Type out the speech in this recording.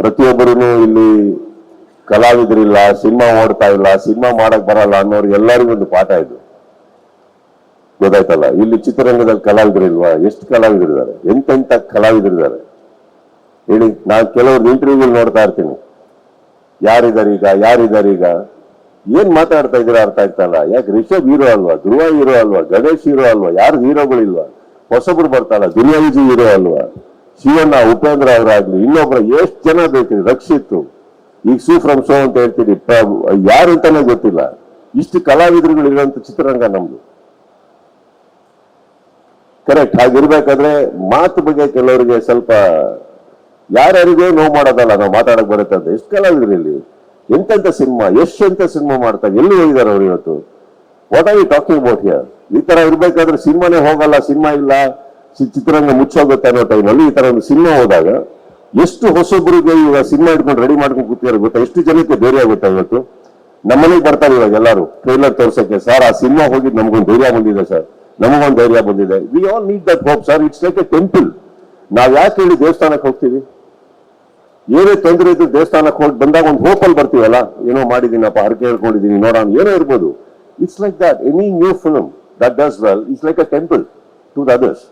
ಪ್ರತಿಯೊಬ್ಬರೂ ಇಲ್ಲಿ ಕಲಾವಿದರಿಲ್ಲ, ಸಿನಿಮಾ ಓಡ್ತಾ ಇಲ್ಲ, ಸಿನಿಮಾ ಮಾಡಕ್ ಬರಲ್ಲ ಅನ್ನೋರು ಎಲ್ಲರಿಗೂ ಒಂದು ಪಾಠ ಇದು. ಗೊತ್ತಾಯ್ತಲ್ಲ, ಇಲ್ಲಿ ಚಿತ್ರರಂಗದಲ್ಲಿ ಕಲಾವಿದರಿಲ್ವಾ? ಎಷ್ಟು ಕಲಾವಿದರಿದ್ದಾರೆ, ಎಂತೆಂತ ಕಲಾವಿದರಿದ್ದಾರೆ ಹೇಳಿ. ನಾನು ಕೆಲವ್ರು ಇಂಟರ್ವ್ಯೂಗಳು ನೋಡ್ತಾ ಇರ್ತೀನಿ, ಯಾರಿದಾರೀಗ ಏನ್ ಮಾತಾಡ್ತಾ ಇದ್ದೀರಾ ಅರ್ಥ ಆಗ್ತಲ್ಲ. ಯಾಕೆ ರಿಷಬ್ ಹೀರೋ ಅಲ್ವಾ, ಧ್ರುವ ಹೀರೋ ಅಲ್ವಾ, ಗಣೇಶ್ ಹೀರೋ ಅಲ್ವಾ, ಯಾರು ಹೀರೋಗಳಿಲ್ವಾ? ಹೊಸಬ್ರು ಬರ್ತಾರ, ದುನಿಯಾ ವಿಜಯ್ ಹೀರೋ ಅಲ್ವಾ, ಶಿವಣ್ಣ, ಉಪೇಂದ್ರ ಅವರಾಗ್ಲಿ, ಇನ್ನೊಬ್ರ ಎಷ್ಟು ಜನ ಬೇಕ್ರಿ, ರಕ್ಷಿತ್ತು, ಈಗ ಸೂ ಫ್ರಮ್ ಶೋ ಅಂತ ಹೇಳ್ತೀರಿ, ಯಾರು ಅಂತಾನೆ ಗೊತ್ತಿಲ್ಲ. ಇಷ್ಟು ಕಲಾವಿದರುಗಳು ಇರುವಂತ ಚಿತ್ರರಂಗ ನಮ್ದು. ಕರೆಕ್ಟ್. ಹಾಗಿರ್ಬೇಕಾದ್ರೆ ಮಾತು ಬಗ್ಗೆ ಕೆಲವರಿಗೆ ಸ್ವಲ್ಪ ಯಾರ್ಯಾರಿಗೂ ನೋವು ಮಾಡೋದಲ್ಲ, ನಾವು ಮಾತಾಡಕ್ ಬರುತ್ತೆ ಅಂತ. ಎಷ್ಟು ಕಲಾವಿದ್ರು ಇಲ್ಲಿ, ಎಂತೆಂತ ಸಿನಿಮಾ, ಎಷ್ಟೆಂತ ಸಿನಿಮಾ ಮಾಡ್ತಾರೆ, ಎಲ್ಲಿ ಹೋಗಿದ್ದಾರೆ ಅವ್ರು ಇವತ್ತು? What are you talking about here? ಈ ತರ ಇರ್ಬೇಕಾದ್ರೆ ಸಿನಿಮಾನೇ ಹೋಗಲ್ಲ, ಸಿನಿಮಾ ಇಲ್ಲ, ಚಿತ್ರರಂಗ ಮುಚ್ಚೋಗುತ್ತೆ ಅನ್ನೋ ಟೈಮಲ್ಲಿ ಈ ತರ ಒಂದು ಸಿನಿಮಾ ಹೋದಾಗ ಎಷ್ಟು ಹೊಸೊಬ್ಬರಿಗೆ ಇವಾಗ ಸಿನಿಮಾ ಇಟ್ಕೊಂಡು ರೆಡಿ ಮಾಡ್ಕೊಂಡು ಕೂತಿದ್ದಾರೆ ಗೊತ್ತಾ? ಎಷ್ಟು ಜನಕ್ಕೆ ಧೈರ್ಯ ಆಗುತ್ತೆ ಇವತ್ತು? ನಮ್ಮನೆಗೆ ಬರ್ತಾರೆ ಇವಾಗ ಎಲ್ಲರೂ ಟ್ರೈಲರ್ ತೋರ್ಸಕ್ಕೆ, ಸರ್ ಆ ಸಿನಿಮಾ ಹೋಗಿದ್ದು ನಮಗೊಂದು ಧೈರ್ಯ ಬಂದಿದೆ ಸರ್, ನಮಗೊಂದು ಧೈರ್ಯ ಬಂದಿದೆ. We all need that hope sir. It's like a temple. ನಾವ್ ಯಾಕೆ ಹೇಳಿ ದೇವಸ್ಥಾನಕ್ಕೆ ಹೋಗ್ತೀವಿ? ಏನೇ ತೊಂದರೆ ಇದ್ದು ದೇವಸ್ಥಾನಕ್ಕೆ ಹೋಗಿ ಬಂದಾಗ ಒಂದು ಹೋಪಲ್ಲಿ ಬರ್ತೀವಲ್ಲ, ಏನೋ ಮಾಡಿದೀನಪ್ಪ, ಹರಕೆ ಹೇಳ್ಕೊಂಡಿದ್ದೀನಿ, ನೋಡೋಣ, ಏನೋ ಇರ್ಬೋದು. It's like that. Any new film that does well it's like a temple to the others.